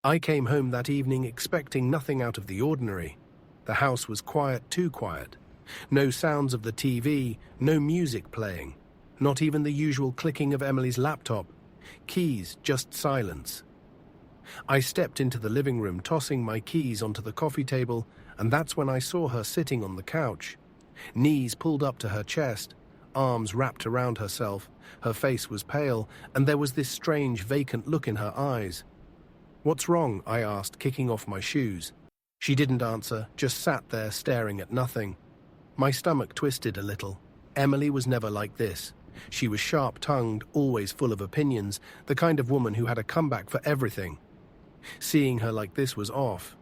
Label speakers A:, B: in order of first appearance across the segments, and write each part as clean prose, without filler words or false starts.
A: I came home that evening expecting nothing out of the ordinary. The house was quiet, too quiet. No sounds of the TV, no music playing. Not even the usual clicking of Emily's laptop. Keys, just silence. I stepped into the living room, tossing my keys onto the coffee table, and that's when I saw her sitting on the couch. Knees pulled up to her chest, arms wrapped around herself. Her face was pale, and there was this strange, vacant look in her eyes. "What's wrong?" I asked, kicking off my shoes. She didn't answer, just sat there staring at nothing. My stomach twisted a little. Emily was never like this. She was sharp-tongued, always full of opinions, the kind of woman who had a comeback for everything. Seeing her like this was off.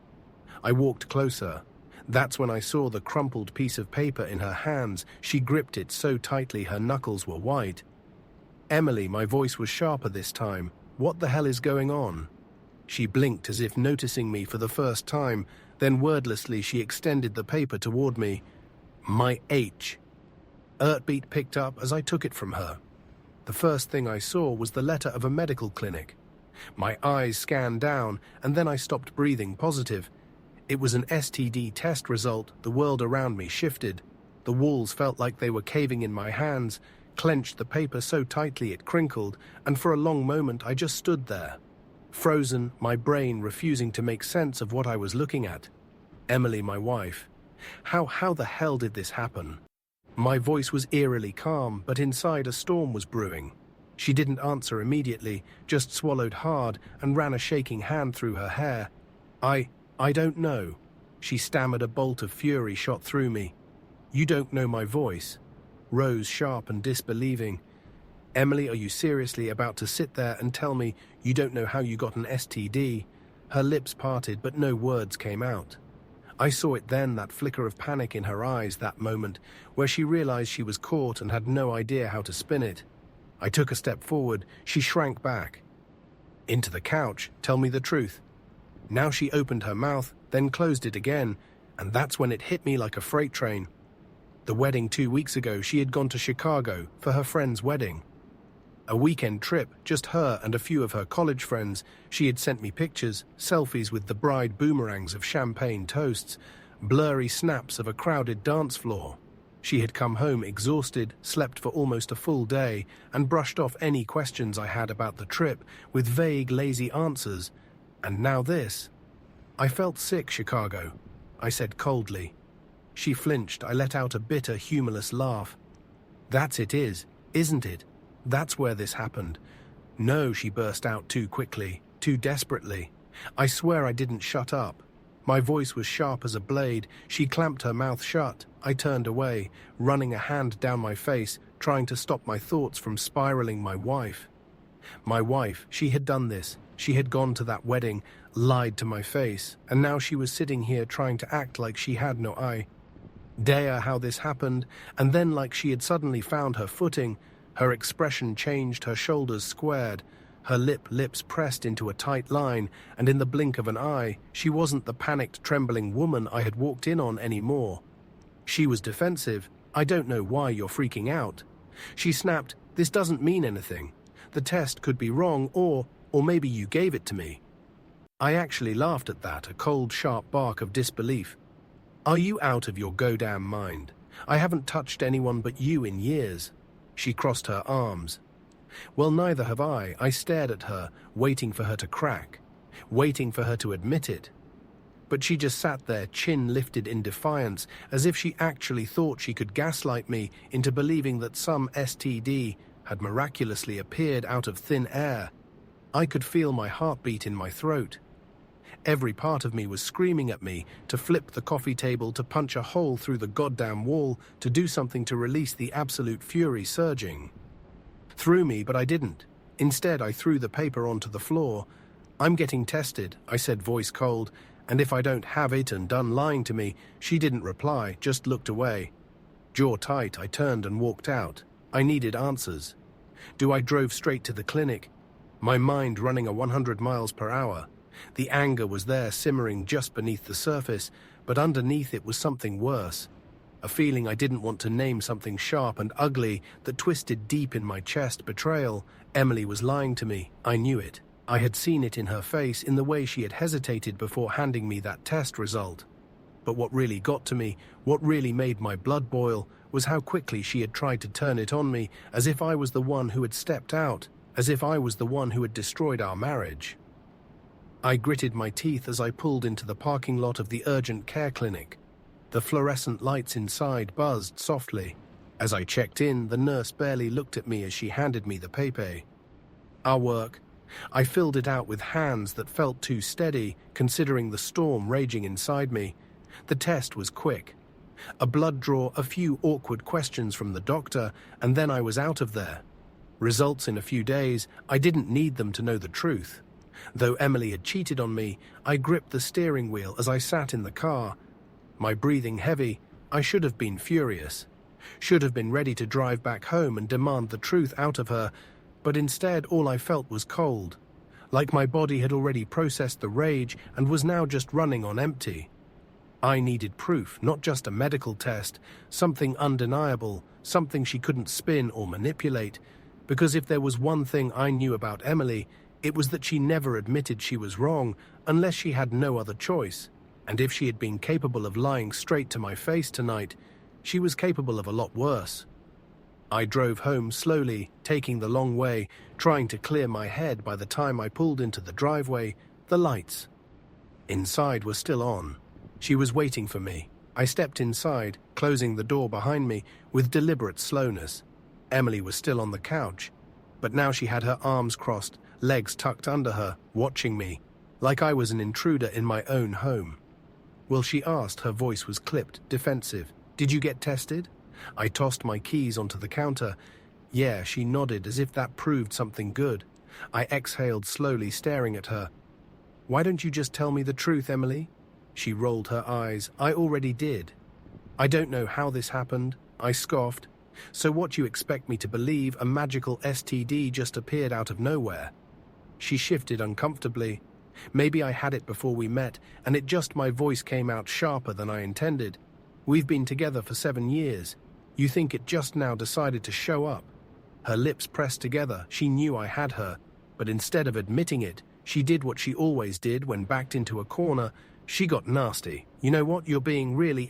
A: I walked closer. That's when I saw the crumpled piece of paper in her hands. She gripped it so tightly her knuckles were white. "Emily," my voice was sharper this time. "What the hell is going on?" She blinked as if noticing me for the first time, then wordlessly she extended the paper toward me. My H. Heartbeat picked up as I took it from her. The first thing I saw was the letter of a medical clinic. My eyes scanned down, and then I stopped breathing. Positive. It was an STD test result. The world around me shifted. The walls felt like they were caving in my hands, clenched the paper so tightly it crinkled, and for a long moment I just stood there. Frozen, my brain refusing to make sense of what I was looking at. Emily, my wife. How the hell did this happen? My voice was eerily calm, but inside a storm was brewing. She didn't answer immediately, just swallowed hard and ran a shaking hand through her hair. I don't know. She stammered. A bolt of fury shot through me. "You don't know my voice?" Rose, sharp and disbelieving. "Emily, are you seriously about to sit there and tell me you don't know how you got an STD? Her lips parted, but no words came out. I saw it then, that flicker of panic in her eyes, that moment where she realized she was caught and had no idea how to spin it. I took a step forward. She shrank back. Into the couch. "Tell me the truth." Now she opened her mouth, then closed it again, and that's when it hit me like a freight train. The wedding 2 weeks ago, she had gone to Chicago for her friend's wedding. A weekend trip, just her and a few of her college friends. She had sent me pictures, selfies with the bride, boomerangs of champagne toasts, blurry snaps of a crowded dance floor. She had come home exhausted, slept for almost a full day, and brushed off any questions I had about the trip with vague, lazy answers. And now this. "I felt sick, Chicago," I said coldly. She flinched. I let out a bitter, humorless laugh. "That's it is, isn't it? That's where this happened." "No," she burst out too quickly, too desperately. I swear I didn't shut up. My voice was sharp as a blade. She clamped her mouth shut. I turned away, running a hand down my face, trying to stop my thoughts from spiraling. My wife, she had done this. She had gone to that wedding, lied to my face, and now she was sitting here trying to act like she had no idea how this happened, and then like she had suddenly found her footing. Her expression changed, her shoulders squared, her lips pressed into a tight line, and in the blink of an eye, she wasn't the panicked, trembling woman I had walked in on anymore. She was defensive. "I don't know why you're freaking out." She snapped, "This doesn't mean anything. The test could be wrong, or maybe you gave it to me." I actually laughed at that, a cold, sharp bark of disbelief. "Are you out of your goddamn mind? I haven't touched anyone but you in years." She crossed her arms. "Well, neither have I." I stared at her, waiting for her to crack, waiting for her to admit it. But she just sat there, chin lifted in defiance, as if she actually thought she could gaslight me into believing that some STD had miraculously appeared out of thin air. I could feel my heartbeat in my throat. Every part of me was screaming at me to flip the coffee table, to punch a hole through the goddamn wall, to do something to release the absolute fury surging through me, but I didn't. Instead, I threw the paper onto the floor. "I'm getting tested," I said, voice cold, "and if I don't have it and done lying to me." She didn't reply, just looked away. Jaw tight, I turned and walked out. I needed answers. I drove straight to the clinic, my mind running 100 miles per hour. The anger was there, simmering just beneath the surface, but underneath it was something worse. A feeling I didn't want to name, something sharp and ugly that twisted deep in my chest. Betrayal. Emily was lying to me. I knew it. I had seen it in her face, in the way she had hesitated before handing me that test result. But what really got to me, what really made my blood boil, was how quickly she had tried to turn it on me, as if I was the one who had stepped out, as if I was the one who had destroyed our marriage. I gritted my teeth as I pulled into the parking lot of the urgent care clinic. The fluorescent lights inside buzzed softly. As I checked in, the nurse barely looked at me as she handed me the paper. Our work. I filled it out with hands that felt too steady, considering the storm raging inside me. The test was quick. A blood draw, a few awkward questions from the doctor, and then I was out of there. Results in a few days. I didn't need them to know the truth. Though Emily had cheated on me, I gripped the steering wheel as I sat in the car. My breathing heavy. I should have been furious. Should have been ready to drive back home and demand the truth out of her, but instead all I felt was cold. Like my body had already processed the rage and was now just running on empty. I needed proof, not just a medical test, something undeniable, something she couldn't spin or manipulate, because if there was one thing I knew about Emily, it was that she never admitted she was wrong unless she had no other choice, and if she had been capable of lying straight to my face tonight, she was capable of a lot worse. I drove home slowly, taking the long way, trying to clear my head. By the time I pulled into the driveway, the lights inside were still on. She was waiting for me. I stepped inside, closing the door behind me with deliberate slowness. Emily was still on the couch, but now she had her arms crossed, legs tucked under her, watching me, like I was an intruder in my own home. Well, she asked, her voice was clipped, defensive. Did you get tested? I tossed my keys onto the counter. Yeah, she nodded as if that proved something good. I exhaled slowly, staring at her. Why don't you just tell me the truth, Emily? She rolled her eyes. I already did. I don't know how this happened. I scoffed. So what, you expect me to believe a magical STD just appeared out of nowhere? She shifted uncomfortably. Maybe I had it before we met, and it just my voice came out sharper than I intended. We've been together for 7 years. You think it just now decided to show up? Her lips pressed together. She knew I had her, but instead of admitting it, she did what she always did when backed into a corner. She got nasty. You know what? You're being really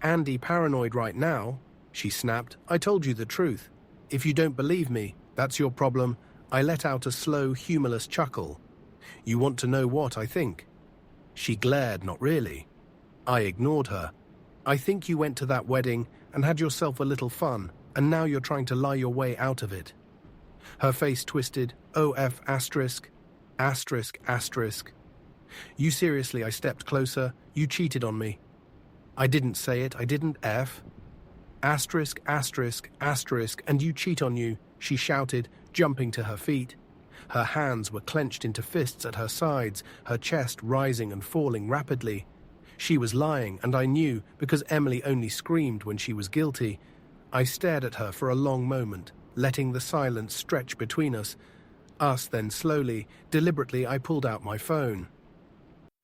A: Andy paranoid right now, she snapped. I told you the truth. If you don't believe me, that's your problem. I let out a slow, humorless chuckle. You want to know what I think? She glared. Not really. I ignored her. I think you went to that wedding and had yourself a little fun, and now you're trying to lie your way out of it. Her face twisted. You seriously? I stepped closer. You cheated on me. I didn't say it. I didn't. And you cheat on you, she shouted, jumping to her feet. Her hands were clenched into fists at her sides, her chest rising and falling rapidly. She was lying, and I knew, because Emily only screamed when she was guilty. I stared at her for a long moment, letting the silence stretch between us. Then slowly, deliberately, I pulled out my phone.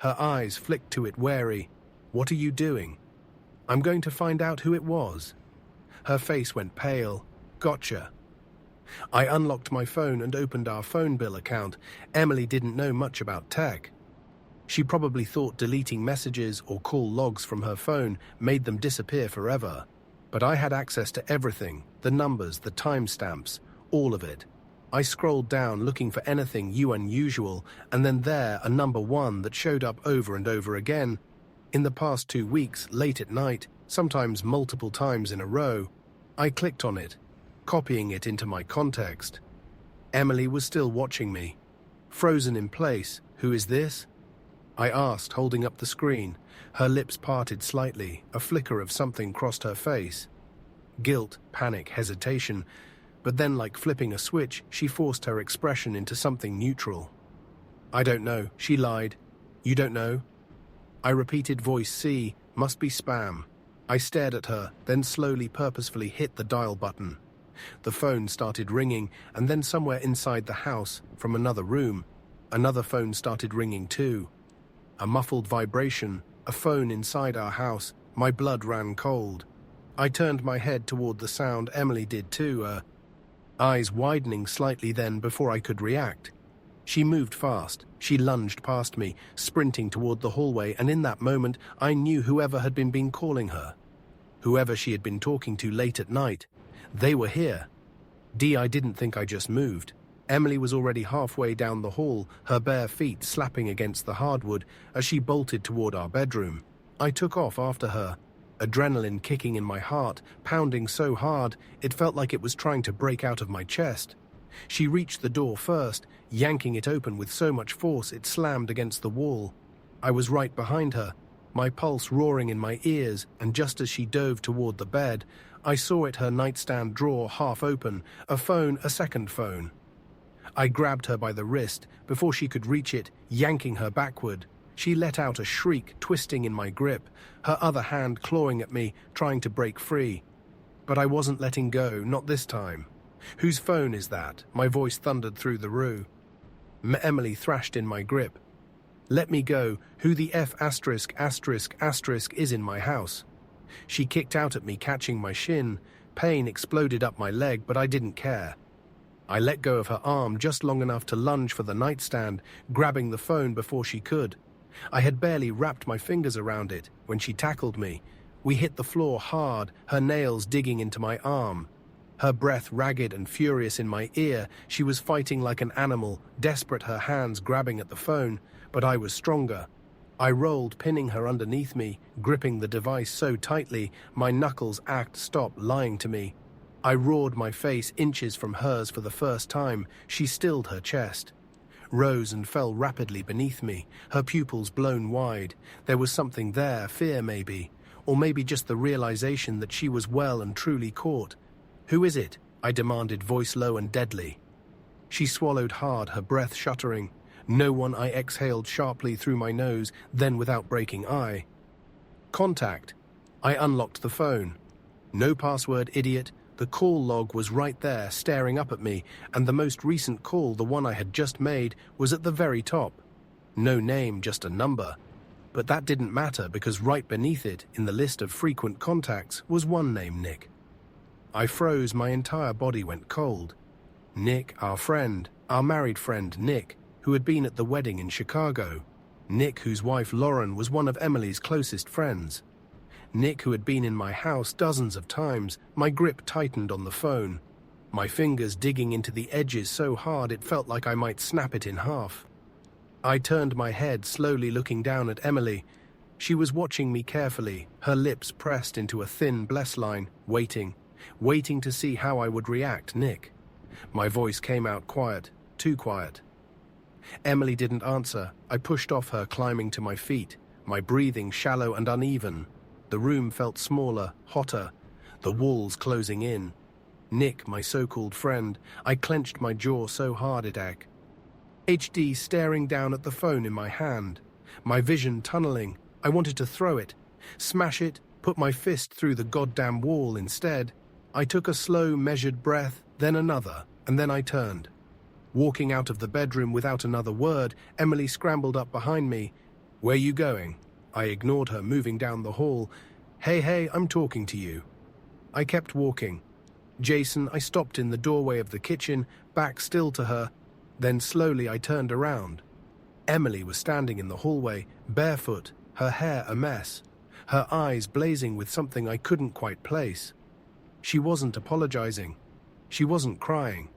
A: Her eyes flicked to it, wary. What are you doing? I'm going to find out who it was. Her face went pale. Gotcha. I unlocked my phone and opened our phone bill account. Emily didn't know much about tech. She probably thought deleting messages or call logs from her phone made them disappear forever. But I had access to everything, the numbers, the timestamps, all of it. I scrolled down looking for anything unusual, and then there, a number 1 that showed up over and over again. In the past 2 weeks, late at night, sometimes multiple times in a row. I clicked on it, copying it into my context. Emily was still watching me. Frozen in place. Who is this? I asked, holding up the screen. Her lips parted slightly. A flicker of something crossed her face. Guilt, panic, hesitation. But then, like flipping a switch, she forced her expression into something neutral. I don't know, she lied. You don't know? I repeated, voice C, must be spam. I stared at her, then slowly, purposefully hit the dial button. The phone started ringing, and then somewhere inside the house, from another room, another phone started ringing too. A muffled vibration, a phone inside our house. My blood ran cold. I turned my head toward the sound. Emily did too. eyes widening slightly then before I could react. She moved fast. She lunged past me, sprinting toward the hallway, and in that moment I knew whoever had been calling her. Whoever she had been talking to late at night. They were here. I didn't think I just moved. Emily was already halfway down the hall, her bare feet slapping against the hardwood as she bolted toward our bedroom. I took off after her, adrenaline kicking in my heart, pounding so hard it felt like it was trying to break out of my chest. She reached the door first, yanking it open with so much force it slammed against the wall. I was right behind her, my pulse roaring in my ears, and just as she dove toward the bed, I saw her nightstand drawer half open, a second phone. I grabbed her by the wrist before she could reach it, yanking her backward. She let out a shriek, twisting in my grip, her other hand clawing at me, trying to break free. But I wasn't letting go, not this time. "Whose phone is that?" My voice thundered through the room. Emily thrashed in my grip. "Let me go. Who the F*** is in my house?" She kicked out at me, catching my shin. Pain exploded up my leg, but I didn't care. I let go of her arm just long enough to lunge for the nightstand, grabbing the phone before she could. I had barely wrapped my fingers around it when she tackled me. We hit the floor hard, her nails digging into my arm. Her breath ragged and furious in my ear, she was fighting like an animal, desperate, her hands grabbing at the phone, but I was stronger. I rolled, pinning her underneath me, gripping the device so tightly, my knuckles stopped lying to me. I roared, my face inches from hers for the first time. She stilled her chest, rose and fell rapidly beneath me, her pupils blown wide. There was something there, fear maybe, or maybe just the realization that she was well and truly caught. "Who is it?" I demanded, voice low and deadly. She swallowed hard, her breath shuddering. "No one," I exhaled sharply through my nose, then without breaking eye. "Contact." I unlocked the phone. No password, idiot. The call log was right there, staring up at me, and the most recent call, the one I had just made, was at the very top. No name, just a number. But that didn't matter because right beneath it, in the list of frequent contacts, was one name, Nick. I froze, my entire body went cold. Nick, our friend, our married friend, Nick, who had been at the wedding in Chicago. Nick, whose wife Lauren was one of Emily's closest friends. Nick, who had been in my house dozens of times. My grip tightened on the phone, my fingers digging into the edges so hard it felt like I might snap it in half. I turned my head, slowly looking down at Emily. She was watching me carefully, her lips pressed into a thin bless line, waiting to see how I would react. "Nick." My voice came out quiet, too quiet. Emily didn't answer. I pushed off her, climbing to my feet, my breathing shallow and uneven. The room felt smaller, hotter, the walls closing in. Nick, my so-called friend. I clenched my jaw so hard it ached. HD staring down at the phone in my hand, my vision tunneling. I wanted to throw it, smash it, put my fist through the goddamn wall instead. I took a slow, measured breath, then another, and then I turned. Walking out of the bedroom without another word, Emily scrambled up behind me. "Where you going?" I ignored her, moving down the hall. Hey, I'm talking to you." I kept walking. "Jason," I stopped in the doorway of the kitchen, back still to her. Then slowly I turned around. Emily was standing in the hallway, barefoot, her hair a mess, her eyes blazing with something I couldn't quite place. She wasn't apologizing. She wasn't crying.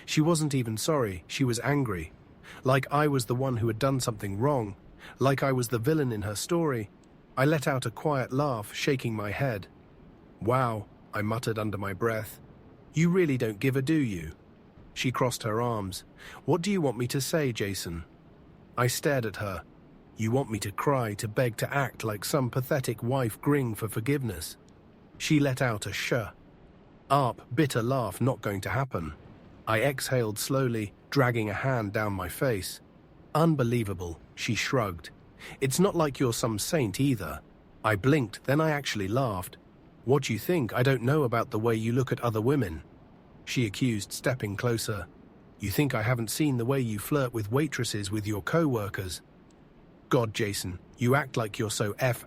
A: She wasn't even sorry. She was angry. Like I was the one who had done something wrong. Like I was the villain in her story. I let out a quiet laugh, shaking my head. "Wow," I muttered under my breath. "You really don't give a, do you?" She crossed her arms. "What do you want me to say, Jason?" I stared at her. "You want me to cry, to beg, to act like some pathetic wife grinning for forgiveness?" She let out a bitter laugh. "Not going to happen." I exhaled slowly, dragging a hand down my face. "Unbelievable," she shrugged. "It's not like you're some saint either." I blinked, then I actually laughed. "What do you think I don't know about the way you look at other women?" She accused, stepping closer. "You think I haven't seen the way you flirt with waitresses, with your co-workers?" "God, Jason, you act like you're so F***.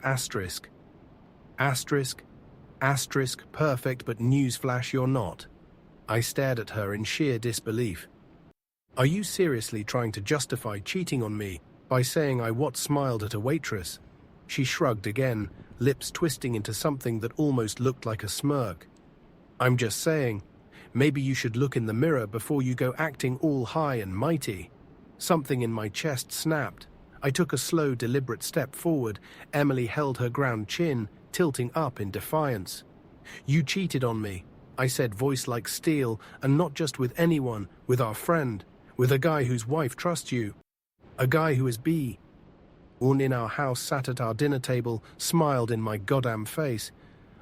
A: Asterisk, perfect, but newsflash, you're not." I stared at her in sheer disbelief. Are you seriously trying to justify cheating on me by saying I smiled at a waitress? She shrugged again, lips twisting into something that almost looked like a smirk. I'm just saying, maybe you should look in the mirror before you go acting all high and mighty. Something in my chest snapped. I took a slow, deliberate step forward. Emily held her ground, chin tilting up in defiance. You cheated on me, I said, voice like steel, and not just with anyone, with our friend, with a guy whose wife trusts you. A guy who is one in our house, sat at our dinner table, smiled in my goddamn face.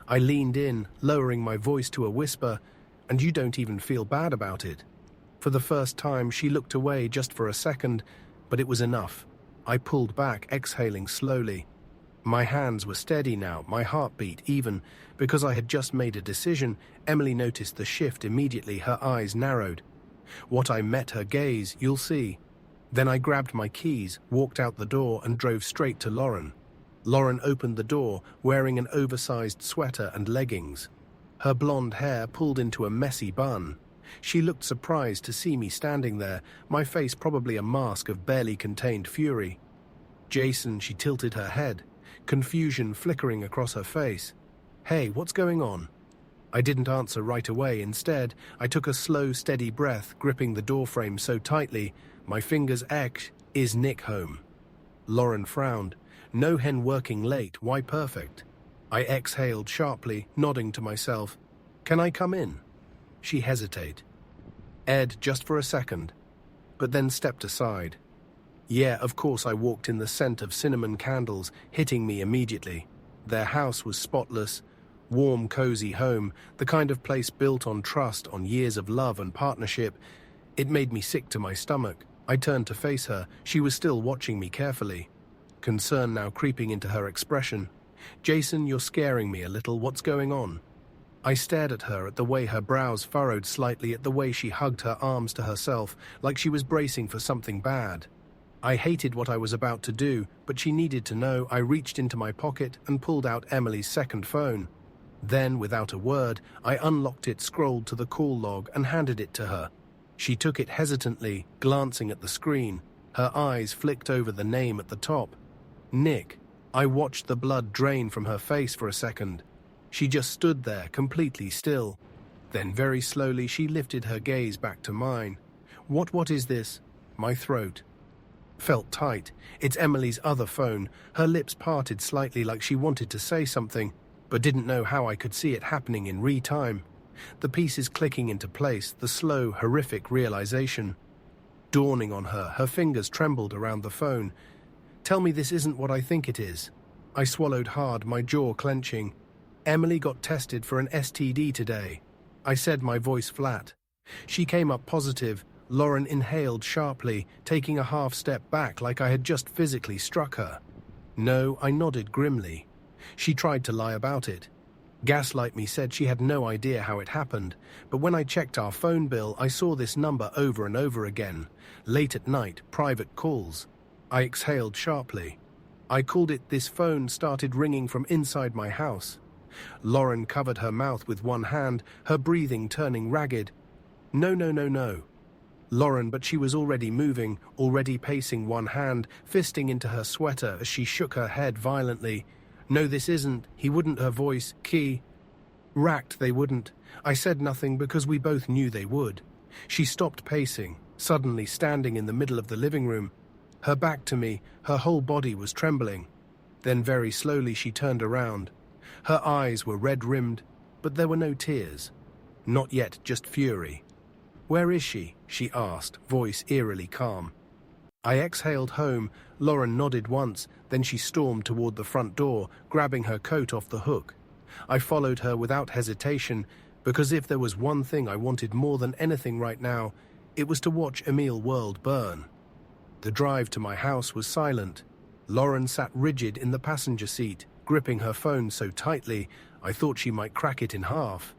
A: I leaned in, lowering my voice to a whisper, and you don't even feel bad about it. For the first time, she looked away just for a second, but it was enough. I pulled back, exhaling slowly. My hands were steady now, my heartbeat even. Because I had just made a decision, Emily noticed the shift immediately, her eyes narrowed. What I met her gaze, you'll see. Then I grabbed my keys, walked out the door, and drove straight to Lauren. Lauren opened the door, wearing an oversized sweater and leggings. Her blonde hair pulled into a messy bun. She looked surprised to see me standing there, my face probably a mask of barely contained fury. Jason, she tilted her head, confusion flickering across her face. Hey, what's going on? I didn't answer right away. Instead, I took a slow, steady breath, gripping the doorframe so tightly, my fingers ached. Is Nick home? Lauren frowned. No hen working late, why perfect? I exhaled sharply, nodding to myself. Can I come in? She hesitated. Ed, just for a second, but then stepped aside. Yeah, of course. I walked in, the scent of cinnamon candles hitting me immediately. Their house was spotless, warm, cozy home, the kind of place built on trust, on years of love and partnership. It made me sick to my stomach. I turned to face her. She was still watching me carefully, concern now creeping into her expression. Jason, you're scaring me a little. What's going on? I stared at her, at the way her brows furrowed slightly, at the way she hugged her arms to herself, like she was bracing for something bad. I hated what I was about to do, but she needed to know. I reached into my pocket and pulled out Emily's second phone. Then, without a word, I unlocked it, scrolled to the call log, and handed it to her. She took it hesitantly, glancing at the screen. Her eyes flicked over the name at the top. Nick. I watched the blood drain from her face for a second. She just stood there, completely still. Then very slowly she lifted her gaze back to mine. What is this? My throat felt tight. It's Emily's other phone. Her lips parted slightly, like she wanted to say something, but didn't know how I could see it happening in time. The pieces clicking into place, the slow, horrific realization dawning on her. Her fingers trembled around the phone. Tell me this isn't what I think it is. I swallowed hard, my jaw clenching. Emily got tested for an STD today, I said, my voice flat. She came up positive. Lauren inhaled sharply, taking a half step back like I had just physically struck her. No, I nodded grimly. She tried to lie about it. Gaslight me, said she had no idea how it happened, but when I checked our phone bill, I saw this number over and over again. Late at night, private calls. I exhaled sharply. I called it. This phone started ringing from inside my house. Lauren covered her mouth with one hand, her breathing turning ragged. No. Lauren, but she was already moving, already pacing, one hand fisting into her sweater as she shook her head violently. No, this isn't. He wouldn't. Her voice racked. They wouldn't. I said nothing because we both knew they would. She stopped pacing, suddenly standing in the middle of the living room, her back to me. Her whole body was trembling. Then very slowly she turned around. Her eyes were red-rimmed, but there were no tears. Not yet, just fury. Where is she? She asked, voice eerily calm. I exhaled home. Lauren nodded once, then she stormed toward the front door, grabbing her coat off the hook. I followed her without hesitation, because if there was one thing I wanted more than anything right now, it was to watch Emil's world burn. The drive to my house was silent. Lauren sat rigid in the passenger seat, gripping her phone so tightly I thought she might crack it in half.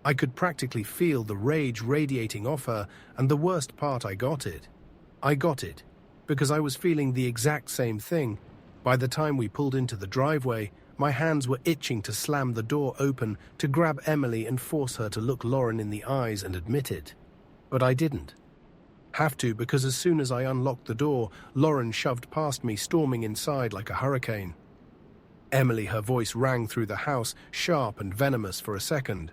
A: I could practically feel the rage radiating off her, and the worst part, I got it. I got it, because I was feeling the exact same thing. By the time we pulled into the driveway, My hands were itching to slam the door open, to grab Emily and force her to look Lauren in the eyes and admit it. But I didn't. Have to, because as soon as I unlocked the door, Lauren shoved past me, storming inside like a hurricane. Emily, her voice rang through the house, sharp and venomous for a second.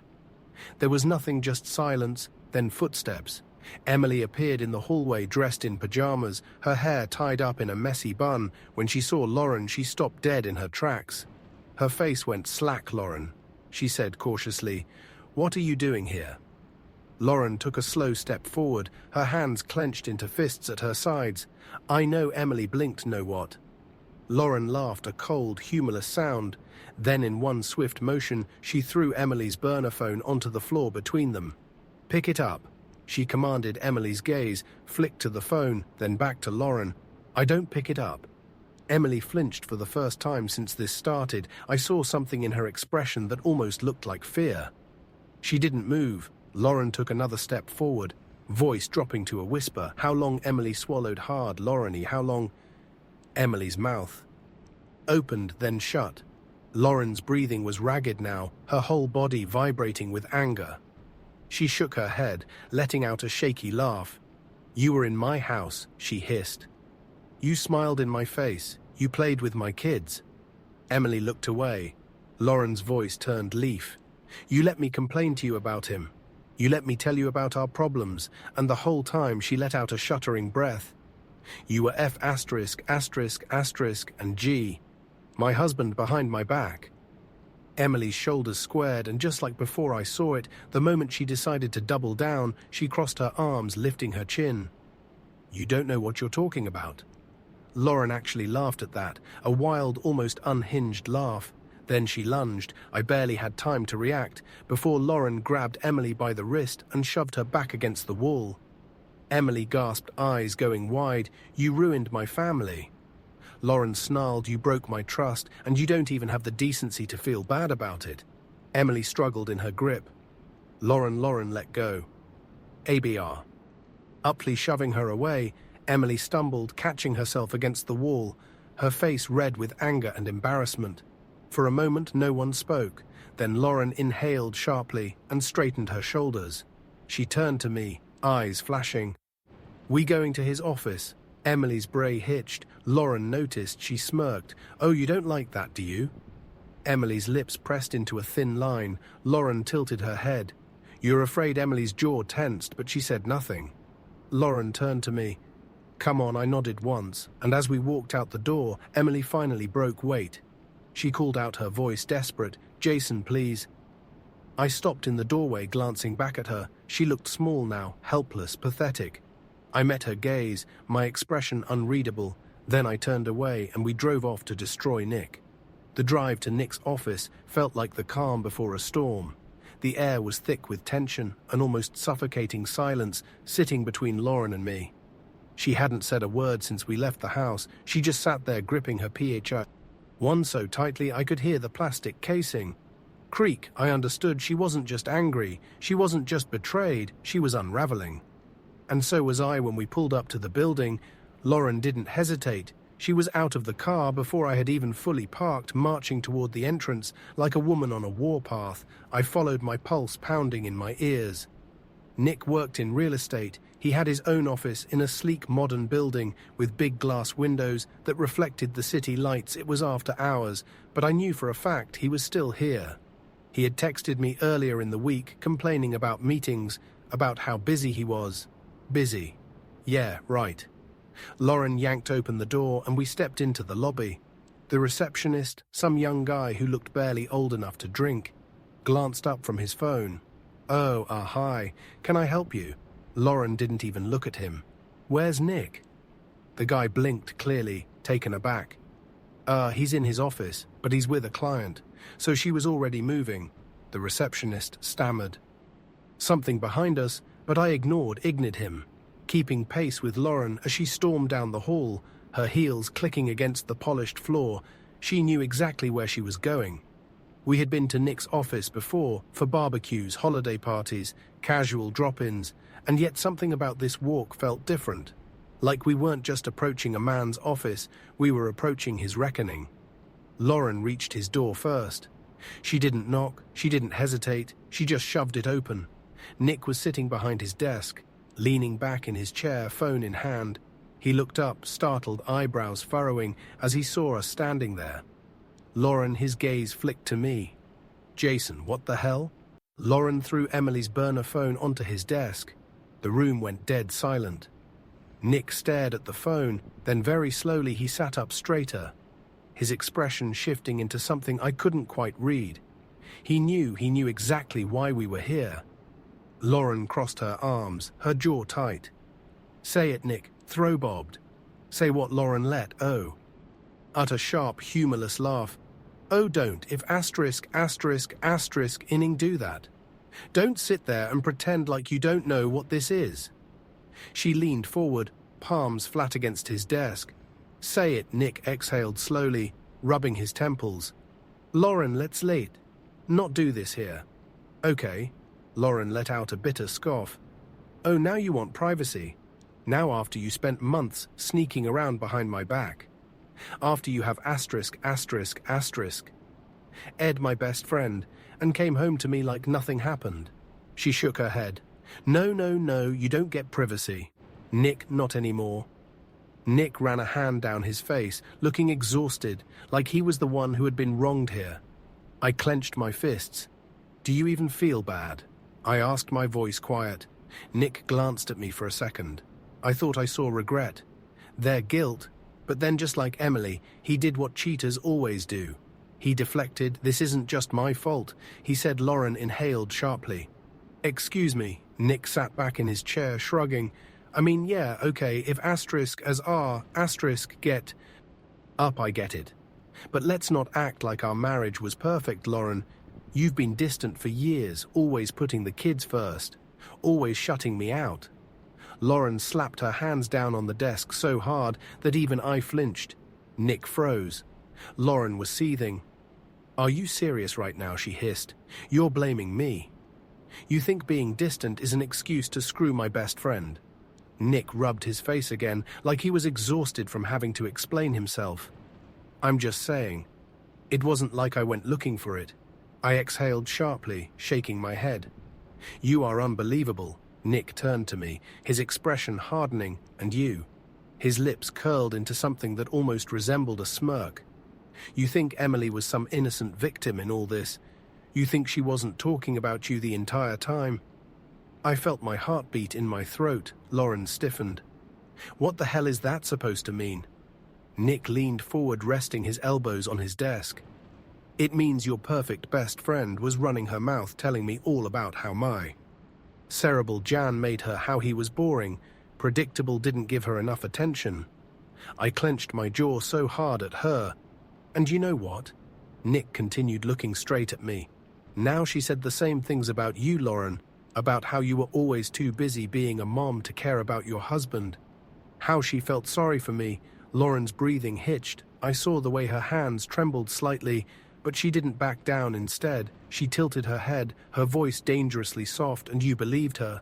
A: There was nothing, just silence, then footsteps. Emily appeared in the hallway dressed in pajamas, her hair tied up in a messy bun. When she saw Lauren, she stopped dead in her tracks. Her face went slack. "Lauren," she said cautiously, "what are you doing here?" Lauren took a slow step forward, her hands clenched into fists at her sides. "I know." Emily blinked. "Know what?" Lauren laughed, a cold, humorless sound. Then in one swift motion, she threw Emily's burner phone onto the floor between them. "Pick it up," she commanded. Emily's gaze flicked to the phone, then back to Lauren. "I don't pick it up." Emily flinched for the first time since this started. I saw something in her expression that almost looked like fear. She didn't move. Lauren took another step forward, voice dropping to a whisper. "How long?" Emily swallowed hard. "Lauren-y, how long?" Emily's mouth opened, then shut. Lauren's breathing was ragged now, her whole body vibrating with anger. She shook her head, letting out a shaky laugh. "You were in my house," she hissed. "You smiled in my face. You played with my kids." Emily looked away. Lauren's voice turned leaf. "You let me complain to you about him. You let me tell you about our problems," and the whole time she let out a shuddering breath. "You were F***, and G. My husband behind my back." Emily's shoulders squared, and just like before I saw it, the moment she decided to double down, she crossed her arms, lifting her chin. "You don't know what you're talking about." Lauren actually laughed at that, a wild, almost unhinged laugh. Then she lunged. I barely had time to react before Lauren grabbed Emily by the wrist and shoved her back against the wall. Emily gasped, eyes going wide. "You ruined my family." Lauren snarled, "You broke my trust, and you don't even have the decency to feel bad about it." Emily struggled in her grip. Lauren let go. ABR. Uply shoving her away, Emily stumbled, catching herself against the wall, her face red with anger and embarrassment. For a moment, no one spoke. Then Lauren inhaled sharply and straightened her shoulders. She turned to me, eyes flashing. "We going to his office?" Emily's bray hitched. Lauren noticed. She smirked. "Oh, you don't like that, do you?" Emily's lips pressed into a thin line. Lauren tilted her head. "You're afraid?" Emily's jaw tensed, but she said nothing. Lauren turned to me. "Come on," I nodded once, and as we walked out the door, Emily finally broke weight. She called out, her voice desperate. "Jason, please." I stopped in the doorway, glancing back at her. She looked small now, helpless, pathetic. I met her gaze, my expression unreadable. Then I turned away, and we drove off to destroy Nick. The drive to Nick's office felt like the calm before a storm. The air was thick with tension, an almost suffocating silence sitting between Lauren and me. She hadn't said a word since we left the house. She just sat there gripping her PHI, one so tightly I could hear the plastic casing creak. I understood she wasn't just angry, she wasn't just betrayed, she was unraveling. And so was I when we pulled up to the building. Lauren didn't hesitate. She was out of the car before I had even fully parked, marching toward the entrance like a woman on a warpath. I followed, my pulse pounding in my ears. Nick worked in real estate. He had his own office in a sleek modern building with big glass windows that reflected the city lights. It was after hours, but I knew for a fact he was still here. He had texted me earlier in the week, complaining about meetings, about how busy he was. Busy. Yeah, right. Lauren yanked open the door and we stepped into the lobby. The receptionist, some young guy who looked barely old enough to drink, glanced up from his phone. "Oh, hi. Can I help you?" Lauren didn't even look at him. "Where's Nick?" The guy blinked, clearly taken aback. He's in his office, but he's with a client." So she was already moving. The receptionist stammered something behind us, but I ignored him, keeping pace with Lauren as she stormed down the hall, her heels clicking against the polished floor. She knew exactly where she was going. We had been to Nick's office before, for barbecues, holiday parties, casual drop-ins, and yet something about this walk felt different. Like we weren't just approaching a man's office, we were approaching his reckoning. Lauren reached his door first. She didn't knock, she didn't hesitate, she just shoved it open. Nick was sitting behind his desk, leaning back in his chair, phone in hand. He looked up, startled, eyebrows furrowing, as he saw us standing there. Lauren, his gaze flicked to me. Jason, what the hell? Lauren threw Emily's burner phone onto his desk. The room went dead silent. Nick stared at the phone, then very slowly he sat up straighter, his expression shifting into something I couldn't quite read. He knew exactly why we were here. Lauren crossed her arms, her jaw tight. Say it, Nick, throw-bobbed. Say what Lauren let, oh. Utter sharp, humorless laugh. Oh, don't, if ***** inning do that. Don't sit there and pretend like you don't know what this is. She leaned forward, palms flat against his desk. Say it, Nick exhaled slowly, rubbing his temples. Lauren, let's not do this here. Okay. Lauren let out a bitter scoff. Oh, now you want privacy. Now after you spent months sneaking around behind my back. After you have *****. Ed, my best friend, and came home to me like nothing happened. She shook her head. No, you don't get privacy. Nick, not anymore. Nick ran a hand down his face, looking exhausted, like he was the one who had been wronged here. I clenched my fists. Do you even feel bad? I asked, my voice quiet. Nick glanced at me for a second. I thought I saw regret. Their guilt, but then just like Emily, he did what cheaters always do. He deflected. This isn't just my fault, he said. Lauren inhaled sharply. Excuse me. Nick sat back in his chair, shrugging. I mean, yeah, okay, if **** get up, I get it. But let's not act like our marriage was perfect, Lauren. You've been distant for years, always putting the kids first, always shutting me out. Lauren slapped her hands down on the desk so hard that even I flinched. Nick froze. Lauren was seething. Are you serious right now? She hissed. You're blaming me. You think being distant is an excuse to screw my best friend? Nick rubbed his face again, like he was exhausted from having to explain himself. I'm just saying. It wasn't like I went looking for it. I exhaled sharply, shaking my head. You are unbelievable. Nick turned to me, his expression hardening. And you? His lips curled into something that almost resembled a smirk. You think Emily was some innocent victim in all this? You think she wasn't talking about you the entire time? I felt my heartbeat in my throat. Lauren stiffened. What the hell is that supposed to mean? Nick leaned forward, resting his elbows on his desk. It means your perfect best friend was running her mouth, telling me all about how my cerebral Jan made her, how he was boring, predictable, didn't give her enough attention. I clenched my jaw so hard at her. And you know what? Nick continued, looking straight at me. Now she said the same things about you, Lauren. About how you were always too busy being a mom to care about your husband. How she felt sorry for me. Lauren's breathing hitched. I saw the way her hands trembled slightly, but she didn't back down. Instead, she tilted her head, her voice dangerously soft. And you believed her?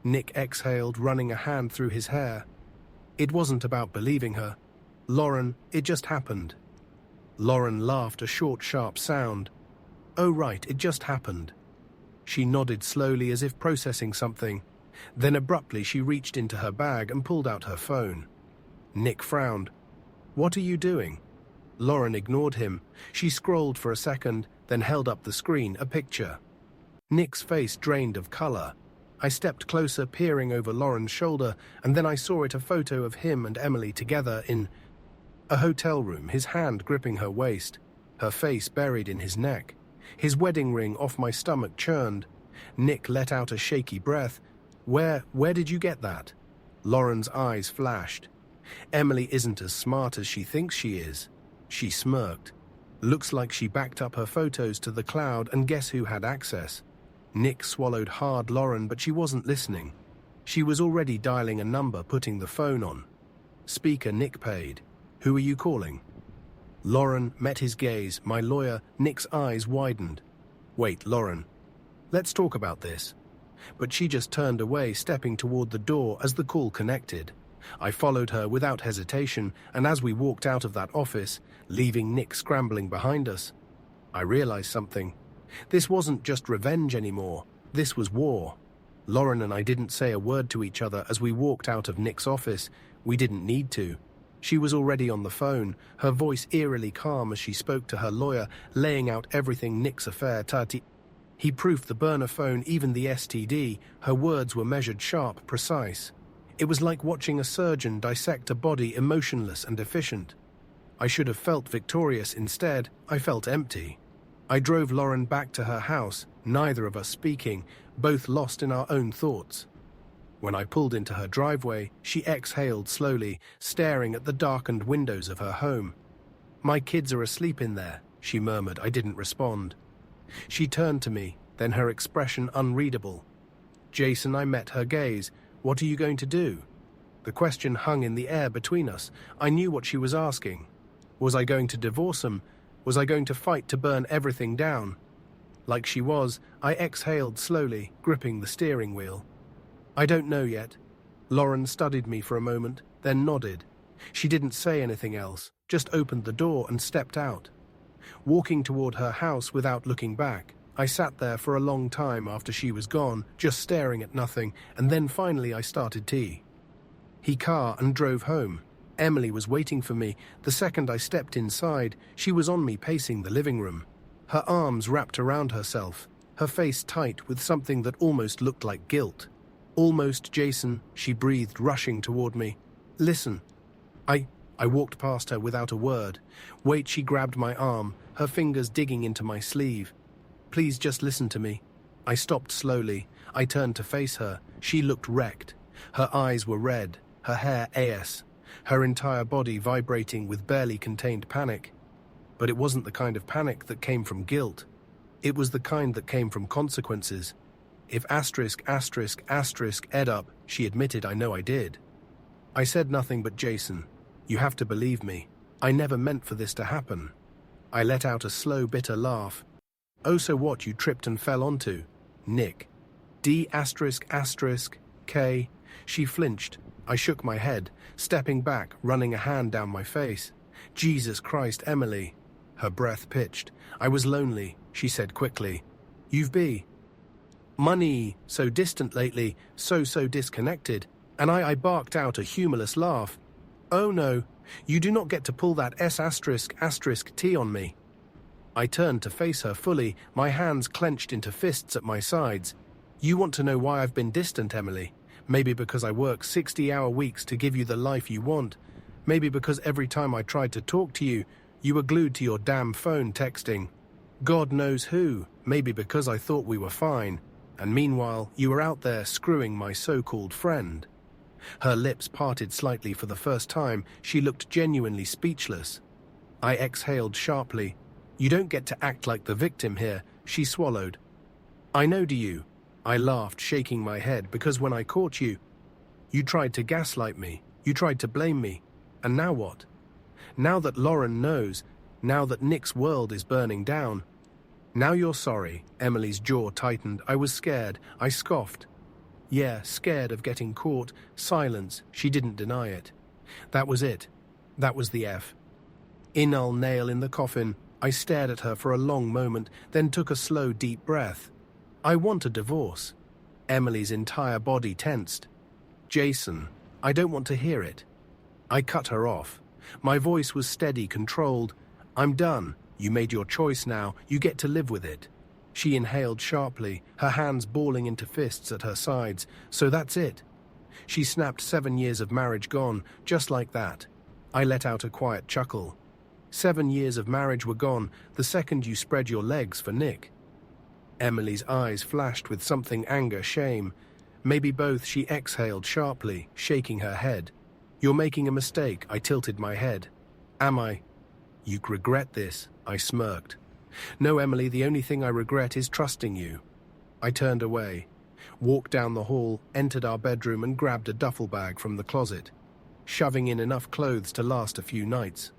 A: Nick exhaled, running a hand through his hair. It wasn't about believing her. Lauren, it just happened. Lauren laughed, a short, sharp sound. Oh right, it just happened. She nodded slowly as if processing something. Then abruptly she reached into her bag and pulled out her phone. Nick frowned. What are you doing? Lauren ignored him. She scrolled for a second, then held up the screen, a picture. Nick's face drained of color. I stepped closer, peering over Lauren's shoulder, and then I saw it, a photo of him and Emily together in a hotel room, his hand gripping her waist, her face buried in his neck. His wedding ring off. My stomach churned. Nick let out a shaky breath. Where did you get that? Lauren's eyes flashed. Emily isn't as smart as she thinks she is. She smirked. Looks like she backed up her photos to the cloud, and guess who had access? Nick swallowed hard. Lauren, but she wasn't listening. She was already dialing a number, putting the phone on. Speaker. Nick paid. Who are you calling? Lauren met his gaze. My lawyer. Nick's eyes widened. Wait, Lauren. Let's talk about this. But she just turned away, stepping toward the door as the call connected. I followed her without hesitation, and as we walked out of that office, leaving Nick scrambling behind us, I realized something. This wasn't just revenge anymore. This was war. Lauren and I didn't say a word to each other as we walked out of Nick's office. We didn't need to. She was already on the phone, her voice eerily calm as she spoke to her lawyer, laying out everything Nick's affair. He proofed the burner phone, even the STD. Her words were measured sharp, precise. It was like watching a surgeon dissect a body, emotionless and efficient. I should have felt victorious. Instead, I felt empty. I drove Lauren back to her house, neither of us speaking, both lost in our own thoughts. When I pulled into her driveway, she exhaled slowly, staring at the darkened windows of her home. "My kids are asleep in there," she murmured. I didn't respond. She turned to me, then her expression unreadable. "Jason," I met her gaze. "What are you going to do?" The question hung in the air between us. I knew what she was asking. Was I going to divorce him? Was I going to fight to burn everything down? Like she was, I exhaled slowly, gripping the steering wheel. "I don't know yet." Lauren studied me for a moment, then nodded. She didn't say anything else, just opened the door and stepped out. Walking toward her house without looking back, I sat there for a long time after she was gone, just staring at nothing, and then finally I started tea. He car and drove home. Emily was waiting for me. The second I stepped inside, she was on me, pacing the living room. Her arms wrapped around herself, her face tight with something that almost looked like guilt. "Almost, Jason," she breathed, rushing toward me. "Listen." I walked past her without a word. "Wait," she grabbed my arm, her fingers digging into my sleeve. "Please just listen to me." I stopped slowly. I turned to face her. She looked wrecked. Her eyes were red, her hair AS, her entire body vibrating with barely contained panic. But it wasn't the kind of panic that came from guilt. It was the kind that came from consequences. If *****ed up, she admitted. I know I did. I said nothing but, "Jason, you have to believe me. I never meant for this to happen." I let out a slow, bitter laugh. "Oh, so what? You tripped and fell onto Nick. ****K. She flinched. I shook my head, stepping back, running a hand down my face. "Jesus Christ, Emily." Her breath pitched. "I was lonely," she said quickly. "You've been money so distant lately, so disconnected." And I barked out a humorless laugh. "Oh no, you do not get to pull that ****T on me." I turned to face her fully, my hands clenched into fists at my sides. "You want to know why I've been distant, Emily? Maybe because I work 60-hour weeks to give you the life you want. Maybe because every time I tried to talk to you, you were glued to your damn phone texting. God knows who. Maybe because I thought we were fine. And meanwhile, you were out there screwing my so-called friend." Her lips parted slightly for the first time. She looked genuinely speechless. I exhaled sharply. "You don't get to act like the victim here," she swallowed. "I know, do you?" I laughed, shaking my head, "because when I caught you, you tried to gaslight me. You tried to blame me. And now what? Now that Lauren knows, now that Nick's world is burning down. Now you're sorry." Emily's jaw tightened. I was scared. I scoffed. "Yeah, scared of getting caught." Silence. She didn't deny it. That was it. That was the nail in the coffin. I stared at her for a long moment, then took a slow, deep breath. "I want a divorce." Emily's entire body tensed. "Jason, I don't want to hear it." I cut her off. My voice was steady, controlled. "I'm done. You made your choice now. You get to live with it." She inhaled sharply, her hands balling into fists at her sides. "So that's it." She snapped. 7 years of marriage gone, just like that. I let out a quiet chuckle. 7 years of marriage were gone the second you spread your legs for Nick. Emily's eyes flashed with something, anger, shame. Maybe both. She exhaled sharply, shaking her head. "You're making a mistake." I tilted my head. "Am I?" "You regret this," I smirked. "No, Emily, the only thing I regret is trusting you." I turned away, walked down the hall, entered our bedroom and grabbed a duffel bag from the closet, shoving in enough clothes to last a few nights.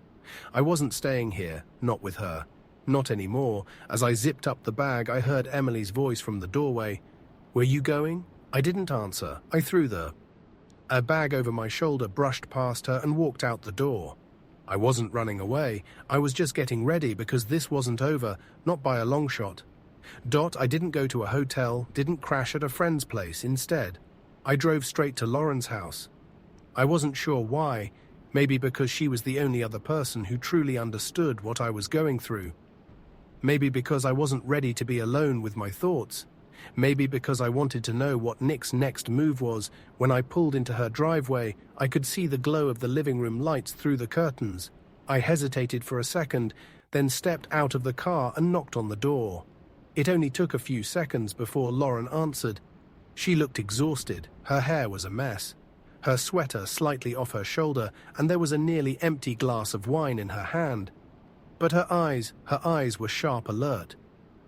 A: I wasn't staying here, not with her. Not anymore. As I zipped up the bag, I heard Emily's voice from the doorway. "Where you going?" I didn't answer. I threw the A bag over my shoulder brushed past her and walked out the door. I wasn't running away, I was just getting ready because this wasn't over, not by a long shot. I didn't go to a hotel, didn't crash at a friend's place. Instead, I drove straight to Lauren's house. I wasn't sure why, maybe because she was the only other person who truly understood what I was going through. Maybe because I wasn't ready to be alone with my thoughts. Maybe because I wanted to know what Nick's next move was. When I pulled into her driveway, I could see the glow of the living room lights through the curtains. I hesitated for a second, then stepped out of the car and knocked on the door. It only took a few seconds before Lauren answered. She looked exhausted, her hair was a mess, her sweater slightly off her shoulder, and there was a nearly empty glass of wine in her hand. But her eyes were sharp alert.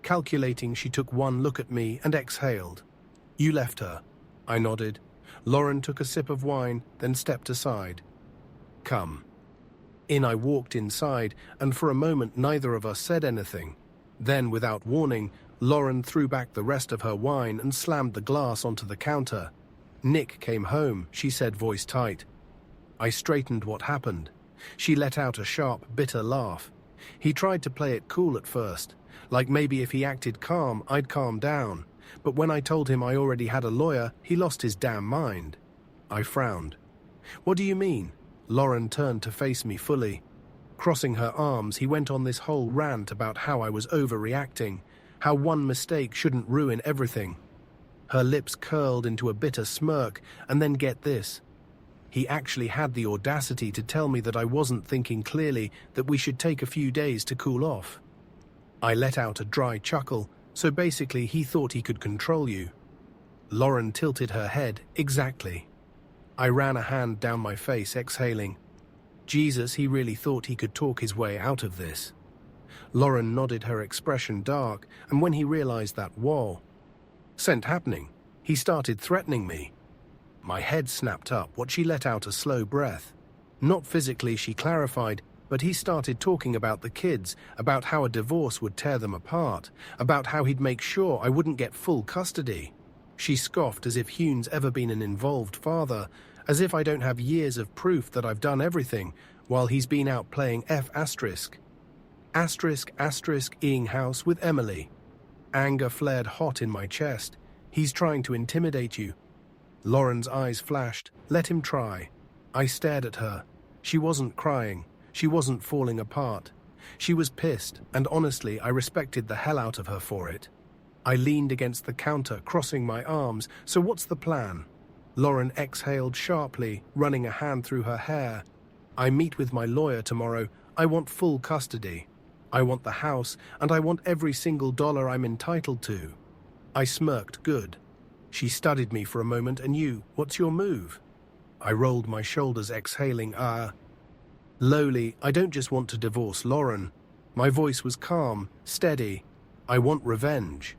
A: Calculating, she took one look at me and exhaled. "You left her." I nodded. Lauren took a sip of wine, then stepped aside. "Come." In I walked inside, and for a moment neither of us said anything. Then, without warning, Lauren threw back the rest of her wine and slammed the glass onto the counter. "Nick came home," she said, voice tight. I straightened what happened. She let out a sharp, bitter laugh. He tried to play it cool at first, like maybe if he acted calm, I'd calm down. But when I told him I already had a lawyer, he lost his damn mind. I frowned. "What do you mean?" Lauren turned to face me fully. Crossing her arms, he went on this whole rant about how I was overreacting, how one mistake shouldn't ruin everything. Her lips curled into a bitter smirk, and then get this. He actually had the audacity to tell me that I wasn't thinking clearly, that we should take a few days to cool off. I let out a dry chuckle, so basically he thought he could control you. Lauren tilted her head. Exactly. I ran a hand down my face, exhaling. Jesus, he really thought he could talk his way out of this. Lauren nodded, her expression dark, and when he realized that, whoa, sent happening, he started threatening me. My head snapped up, what she let out a slow breath. Not physically, she clarified, but he started talking about the kids, about how a divorce would tear them apart, about how he'd make sure I wouldn't get full custody. She scoffed as if Hugh's ever been an involved father, as if I don't have years of proof that I've done everything, while he's been out playing ****ing house with Emily. Anger flared hot in my chest. He's trying to intimidate you. Lauren's eyes flashed. Let him try. I stared at her. She wasn't crying. She wasn't falling apart. She was pissed, and honestly, I respected the hell out of her for it. I leaned against the counter, crossing my arms. So what's the plan? Lauren exhaled sharply, running a hand through her hair. I meet with my lawyer tomorrow. I want full custody. I want the house, and I want every single dollar I'm entitled to. I smirked good. She studied me for a moment. And you, what's your move? I rolled my shoulders, exhaling, Lowly, I don't just want to divorce Lauren. My voice was calm, steady. I want revenge.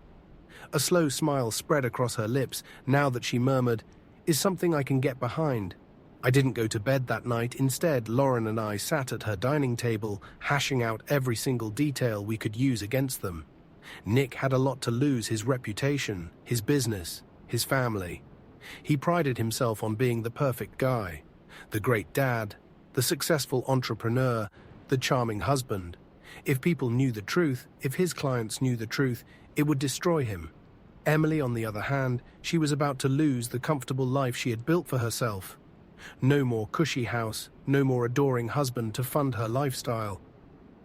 A: A slow smile spread across her lips now that she murmured, "Is something I can get behind." I didn't go to bed that night. Instead, Lauren and I sat at her dining table, hashing out every single detail we could use against them. Nick had a lot to lose: his reputation, his business, his family. He prided himself on being the perfect guy, the great dad, the successful entrepreneur, the charming husband. If people knew the truth, if his clients knew the truth, it would destroy him. Emily, on the other hand, she was about to lose the comfortable life she had built for herself. No more cushy house, no more adoring husband to fund her lifestyle.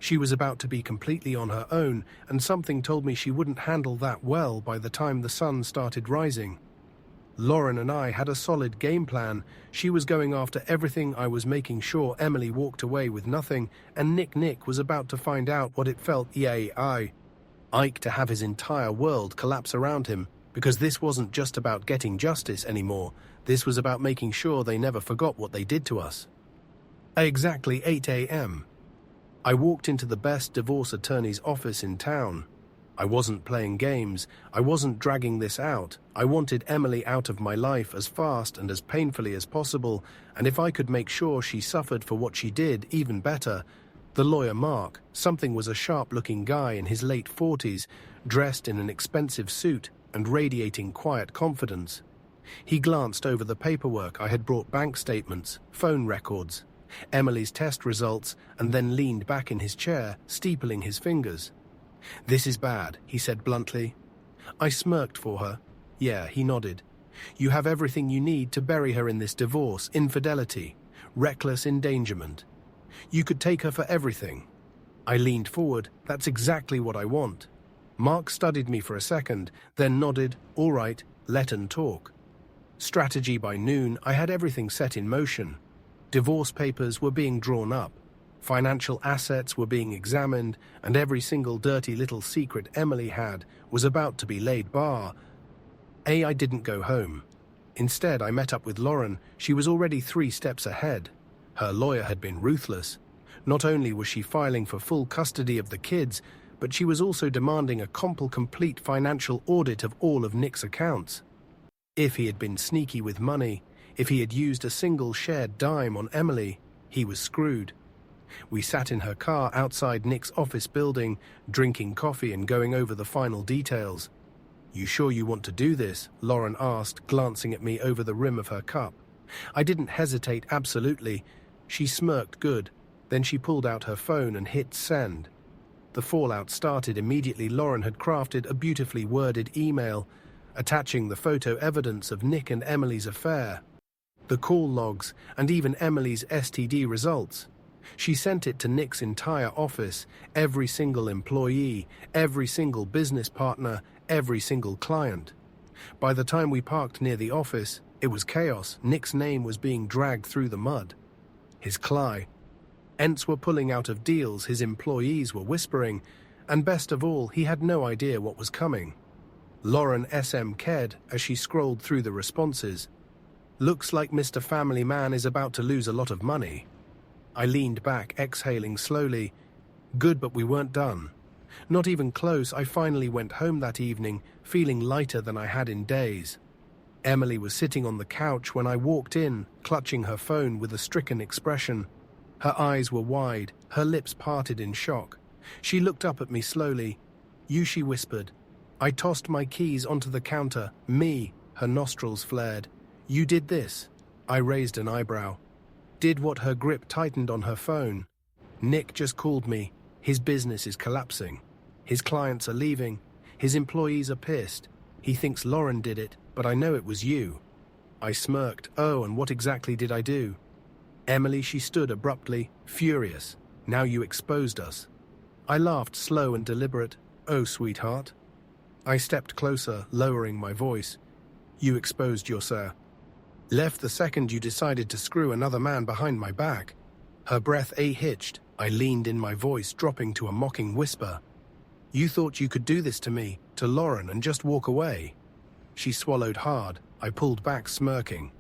A: She was about to be completely on her own, and something told me she wouldn't handle that well by the time the sun started rising. Lauren and I had a solid game plan. She was going after everything. I was making sure Emily walked away with nothing, and Nick was about to find out what it felt, Ike, to have his entire world collapse around him, because this wasn't just about getting justice anymore. This was about making sure they never forgot what they did to us. At exactly 8 a.m., I walked into the best divorce attorney's office in town. I wasn't playing games. I wasn't dragging this out. I wanted Emily out of my life as fast and as painfully as possible, and if I could make sure she suffered for what she did, even better. The lawyer, Mark, something was a sharp-looking guy in his late 40s, dressed in an expensive suit and radiating quiet confidence. He glanced over the paperwork I had brought: bank statements, phone records, Emily's test results, and then leaned back in his chair, steepling his fingers. "This is bad," he said bluntly. I smirked for her. "Yeah," he nodded. "You have everything you need to bury her in this divorce, infidelity, reckless endangerment. You could take her for everything." I leaned forward. "That's exactly what I want." Mark studied me for a second, then nodded. "All right, let 'em talk." Strategy by noon, I had everything set in motion. Divorce papers were being drawn up. Financial assets were being examined, and every single dirty little secret Emily had was about to be laid bare. I didn't go home. Instead, I met up with Lauren. She was already 3 steps ahead. Her lawyer had been ruthless. Not only was she filing for full custody of the kids, but she was also demanding a complete financial audit of all of Nick's accounts. If he had been sneaky with money, if he had used a single shared dime on Emily, he was screwed. We sat in her car outside Nick's office building, drinking coffee and going over the final details. "You sure you want to do this?" Lauren asked, glancing at me over the rim of her cup. I didn't hesitate. "Absolutely." She smirked good. Then she pulled out her phone and hit send. The fallout started immediately. Lauren had crafted a beautifully worded email, attaching the photo evidence of Nick and Emily's affair, the call logs, and even Emily's STD results. She sent it to Nick's entire office, every single employee, every single business partner, every single client. By the time we parked near the office, it was chaos. Nick's name was being dragged through the mud. His clients were pulling out of deals, his employees were whispering, and best of all, he had no idea what was coming. Lauren SMK'd as she scrolled through the responses. "Looks like Mr. Family Man is about to lose a lot of money." I leaned back, exhaling slowly. Good, but we weren't done. Not even close. I finally went home that evening, feeling lighter than I had in days. Emily was sitting on the couch when I walked in, clutching her phone with a stricken expression. Her eyes were wide, her lips parted in shock. She looked up at me slowly. "You," she whispered. I tossed my keys onto the counter. "Me," her nostrils flared. "You did this?" I raised an eyebrow. Did what? Her grip tightened on her phone. "Nick just called me. His business is collapsing. His clients are leaving. His employees are pissed. He thinks Lauren did it, but I know it was you." I smirked. "Oh, and what exactly did I do?" "Emily," she stood abruptly, furious. "Now you exposed us." I laughed, slow and deliberate. "Oh, sweetheart." I stepped closer, lowering my voice. "You exposed yourself. Left the second you decided to screw another man behind my back." Her breath hitched. I leaned in, my voice dropping to a mocking whisper. "You thought you could do this to me, to Lauren, and just walk away." She swallowed hard. I pulled back, smirking.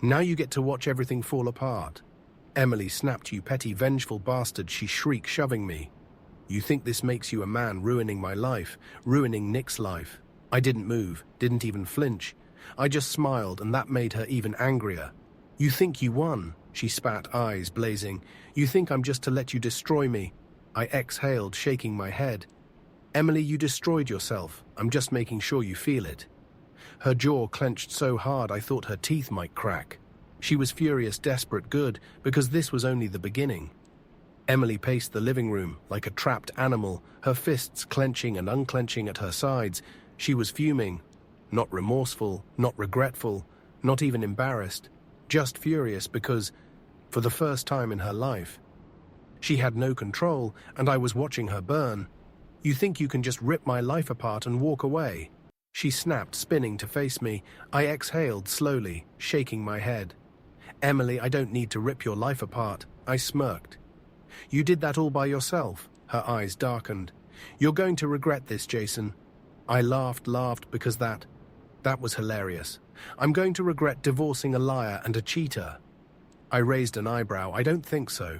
A: "Now you get to watch everything fall apart." "Emily snapped. "You petty, vengeful bastard," she shrieked, shoving me. "You think this makes you a man, ruining my life, ruining Nick's life." I didn't move, didn't even flinch. I just smiled, and that made her even angrier. "You think you won?" she spat, eyes blazing. "You think I'm just to let you destroy me?" I exhaled, shaking my head. "Emily, you destroyed yourself. I'm just making sure you feel it." Her jaw clenched so hard I thought her teeth might crack. She was furious, desperate, good, because this was only the beginning. Emily paced the living room like a trapped animal, her fists clenching and unclenching at her sides. She was fuming. Not remorseful, not regretful, not even embarrassed, just furious because, for the first time in her life, she had no control, and I was watching her burn. "You think you can just rip my life apart and walk away?" She snapped, spinning to face me. I exhaled slowly, shaking my head. "Emily, I don't need to rip your life apart." I smirked. "You did that all by yourself." Her eyes darkened. "You're going to regret this, Jason." I laughed because that was hilarious. "I'm going to regret divorcing a liar and a cheater." I raised an eyebrow. "I don't think so."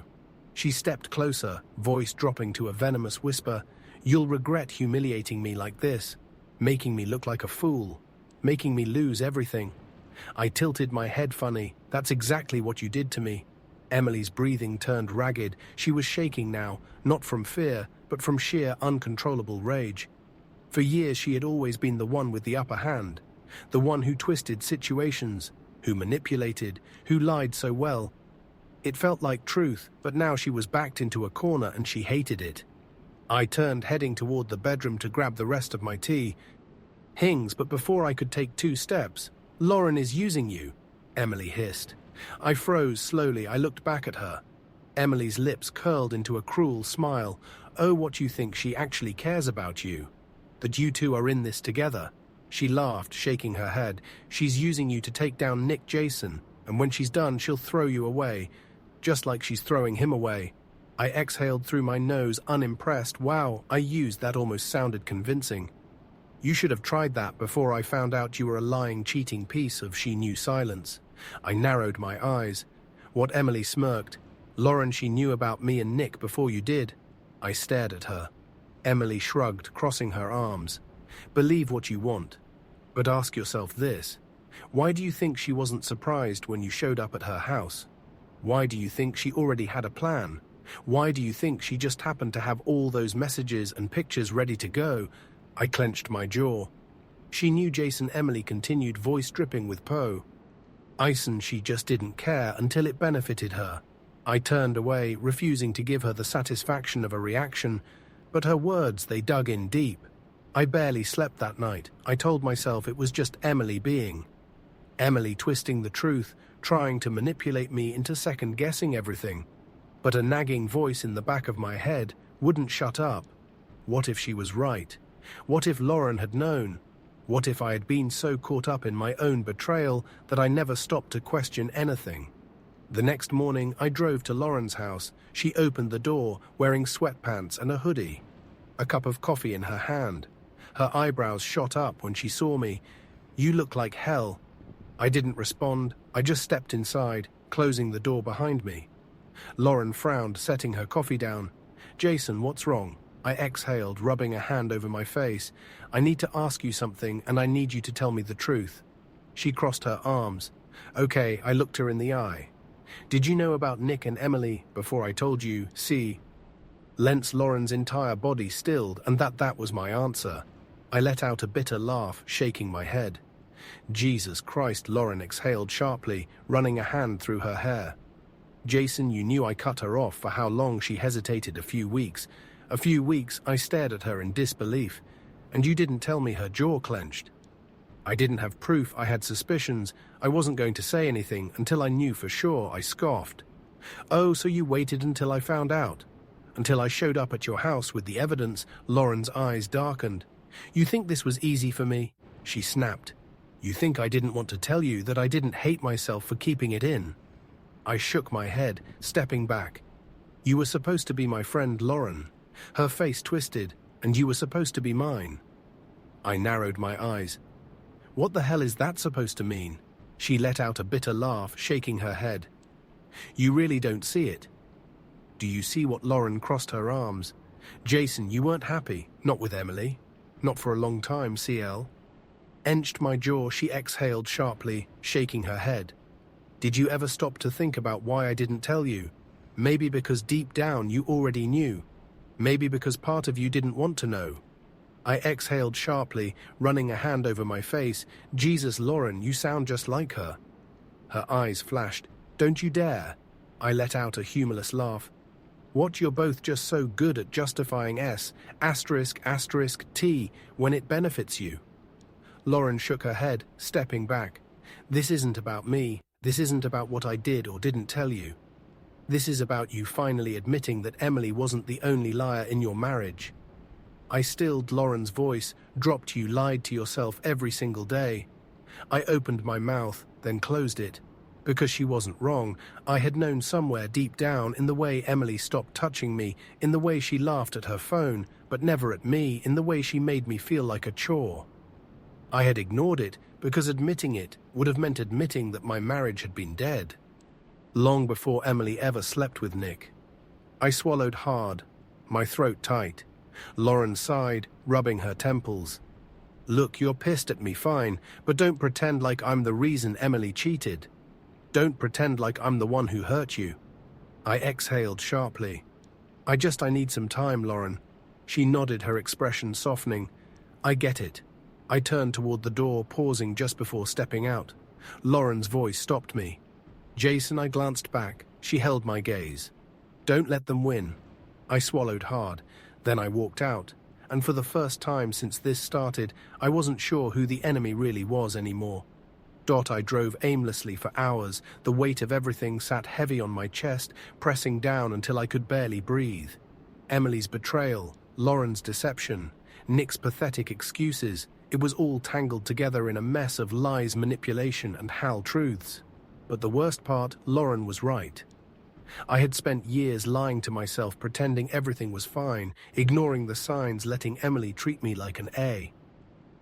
A: She stepped closer, voice dropping to a venomous whisper. "You'll regret humiliating me like this, making me look like a fool, making me lose everything." I tilted my head funny. "That's exactly what you did to me." Emily's breathing turned ragged. She was shaking now, not from fear, but from sheer uncontrollable rage. For years she had always been the one with the upper hand. The one who twisted situations, who manipulated, who lied so well. It felt like truth, but now she was backed into a corner and she hated it. I turned, heading toward the bedroom to grab the rest of my tea. Hings, but before I could take 2 steps, "Lauren is using you," Emily hissed. I froze slowly. I looked back at her. Emily's lips curled into a cruel smile. "Oh, what you think she actually cares about you? That you two are in this together?" She laughed, shaking her head. "She's using you to take down Nick Jason, and when she's done, she'll throw you away, just like she's throwing him away." I exhaled through my nose, unimpressed. Wow, I used that almost sounded convincing. "You should have tried that before I found out you were a lying, cheating piece of," she knew silence. I narrowed my eyes. What? Emily smirked. "Lauren, she knew about me and Nick before you did." I stared at her. Emily shrugged, crossing her arms. "Believe what you want, but ask yourself this. Why do you think she wasn't surprised when you showed up at her house? Why do you think she already had a plan? Why do you think she just happened to have all those messages and pictures ready to go?" I clenched my jaw. "She knew Jason," Emily continued, voice dripping with Poe. "Ison, she just didn't care until it benefited her." I turned away, refusing to give her the satisfaction of a reaction, but her words, they dug in deep. I barely slept that night. I told myself it was just Emily being. Emily twisting the truth, trying to manipulate me into second-guessing everything. But a nagging voice in the back of my head wouldn't shut up. What if she was right? What if Lauren had known? What if I had been so caught up in my own betrayal that I never stopped to question anything? The next morning, I drove to Lauren's house. She opened the door, wearing sweatpants and a hoodie, a cup of coffee in her hand. Her eyebrows shot up when she saw me. "You look like hell." I didn't respond. I just stepped inside, closing the door behind me. Lauren frowned, setting her coffee down. "Jason, what's wrong?" I exhaled, rubbing a hand over my face. "I need to ask you something, and I need you to tell me the truth." She crossed her arms. "Okay," I looked her in the eye. "Did you know about Nick and Emily before I told you?" See, Lentz Lauren's entire body stilled, and that was my answer. I let out a bitter laugh, shaking my head. "Jesus Christ," Lauren exhaled sharply, running a hand through her hair. "Jason, you knew I cut her off." For how long? She hesitated. "A few weeks." "A few weeks?" I stared at her in disbelief. "And you didn't tell me?" Her jaw clenched. "I didn't have proof. I had suspicions. I wasn't going to say anything until I knew for sure." I scoffed. "Oh, so you waited until I found out? Until I showed up at your house with the evidence?" Lauren's eyes darkened. "You think this was easy for me?" She snapped. "You think I didn't want to tell you, that I didn't hate myself for keeping it in?" I shook my head, stepping back. "You were supposed to be my friend, Lauren." Her face twisted. "And you were supposed to be mine." I narrowed my eyes. "What the hell is that supposed to mean?" She let out a bitter laugh, shaking her head. "You really don't see it." "Do you see what?" Lauren crossed her arms. "Jason, you weren't happy. Not with Emily. Not for a long time, CL." Enched my jaw. She exhaled sharply, shaking her head. "Did you ever stop to think about why I didn't tell you? Maybe because deep down you already knew. Maybe because part of you didn't want to know." I exhaled sharply, running a hand over my face. "Jesus, Lauren, you sound just like her." Her eyes flashed. "Don't you dare." I let out a humorless laugh. "What? You're both just so good at justifying S***T when it benefits you." Lauren shook her head, stepping back. "This isn't about me. This isn't about what I did or didn't tell you. This is about you finally admitting that Emily wasn't the only liar in your marriage." I stilled Lauren's voice. "Dropped. You lied to yourself every single day." I opened my mouth, then closed it. Because she wasn't wrong. I had known somewhere deep down, in the way Emily stopped touching me, in the way she laughed at her phone, but never at me, in the way she made me feel like a chore. I had ignored it because admitting it would have meant admitting that my marriage had been dead. Long before Emily ever slept with Nick. I swallowed hard, my throat tight. Lauren sighed, rubbing her temples. "Look, you're pissed at me, fine, but don't pretend like I'm the reason Emily cheated. Don't pretend like I'm the one who hurt you." I exhaled sharply. I need some time, Lauren." She nodded, her expression softening. "I get it. I turned toward the door, pausing just before stepping out. Lauren's voice stopped me. "Jason," I glanced back. She held my gaze. "Don't let them win." I swallowed hard. Then I walked out. And for the first time since this started, I wasn't sure who the enemy really was anymore. I drove aimlessly for hours. The weight of everything sat heavy on my chest, pressing down until I could barely breathe. Emily's betrayal, Lauren's deception, Nick's pathetic excuses. It was all tangled together in a mess of lies, manipulation, and half-truths. But the worst part, Lauren was right. I had spent years lying to myself, pretending everything was fine, ignoring the signs, letting Emily treat me like an A.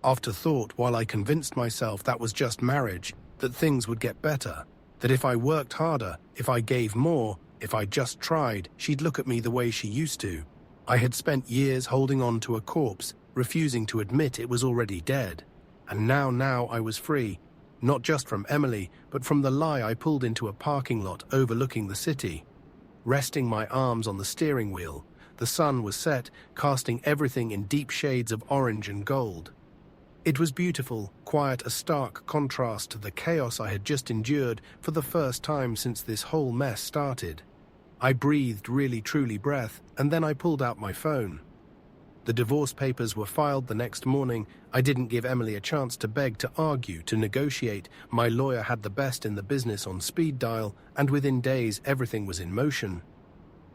A: After thought, while I convinced myself that was just marriage, that things would get better, that if I worked harder, if I gave more, if I just tried, she'd look at me the way she used to. I had spent years holding on to a corpse, refusing to admit it was already dead. And now I was free, not just from Emily, but from the lie I pulled into a parking lot overlooking the city. Resting my arms on the steering wheel, the sun was set, casting everything in deep shades of orange and gold. It was beautiful, quiet, a stark contrast to the chaos I had just endured for the first time since this whole mess started. I breathed really truly breath, and then I pulled out my phone. The divorce papers were filed the next morning. I didn't give Emily a chance to beg, to argue, to negotiate. My lawyer had the best in the business on speed dial, and within days everything was in motion.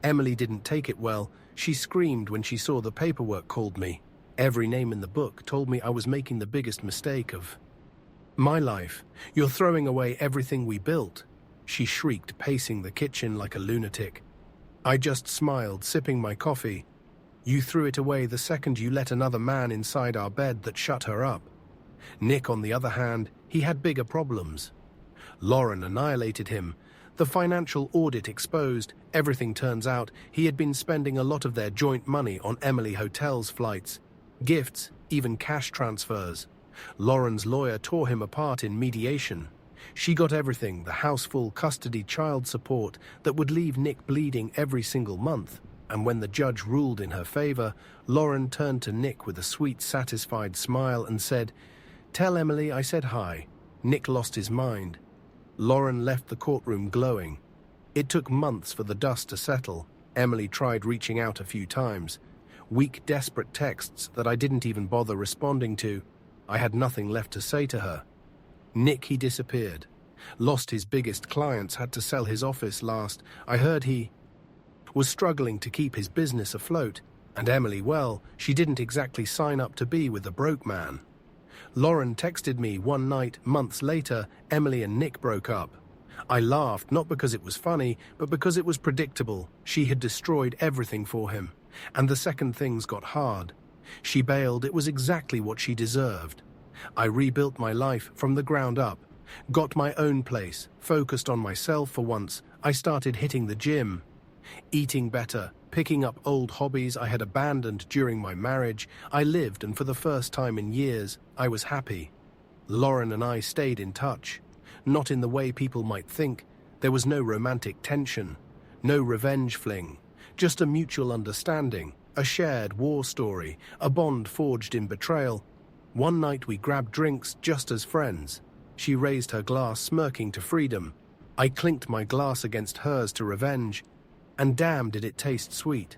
A: Emily didn't take it well. She screamed when she saw the paperwork, called me. Every name in the book told me I was making the biggest mistake of my life. "You're throwing away everything we built," she shrieked, pacing the kitchen like a lunatic. I just smiled, sipping my coffee. "You threw it away the second you let another man inside our bed that shut her up." Nick, on the other hand, he had bigger problems. Lauren annihilated him. The financial audit exposed. Everything turns out he had been spending a lot of their joint money on Emily hotels, flights, gifts, even cash transfers. Lauren's lawyer tore him apart in mediation. She got everything, the house full, custody, child support, that would leave Nick bleeding every single month. And when the judge ruled in her favor, Lauren turned to Nick with a sweet, satisfied smile and said, "Tell Emily I said hi." Nick lost his mind. Lauren left the courtroom glowing. It took months for the dust to settle. Emily tried reaching out a few times. Weak, desperate texts that I didn't even bother responding to. I had nothing left to say to her. Nick, he disappeared. Lost his biggest clients, had to sell his office last. I heard he was struggling to keep his business afloat. And Emily, well, she didn't exactly sign up to be with a broke man. Lauren texted me one night, months later, Emily and Nick broke up. I laughed, not because it was funny, but because it was predictable. She had destroyed everything for him. And the second things got hard. She bailed. It was exactly what she deserved. I rebuilt my life from the ground up. Got my own place, focused on myself for once. I started hitting the gym, eating better, picking up old hobbies I had abandoned during my marriage. I lived, and for the first time in years, I was happy. Lauren and I stayed in touch. Not in the way people might think. There was no romantic tension, no revenge fling, just a mutual understanding, a shared war story, a bond forged in betrayal. One night we grabbed drinks just as friends. She raised her glass, smirking to freedom. I clinked my glass against hers to revenge. And damn, did it taste sweet.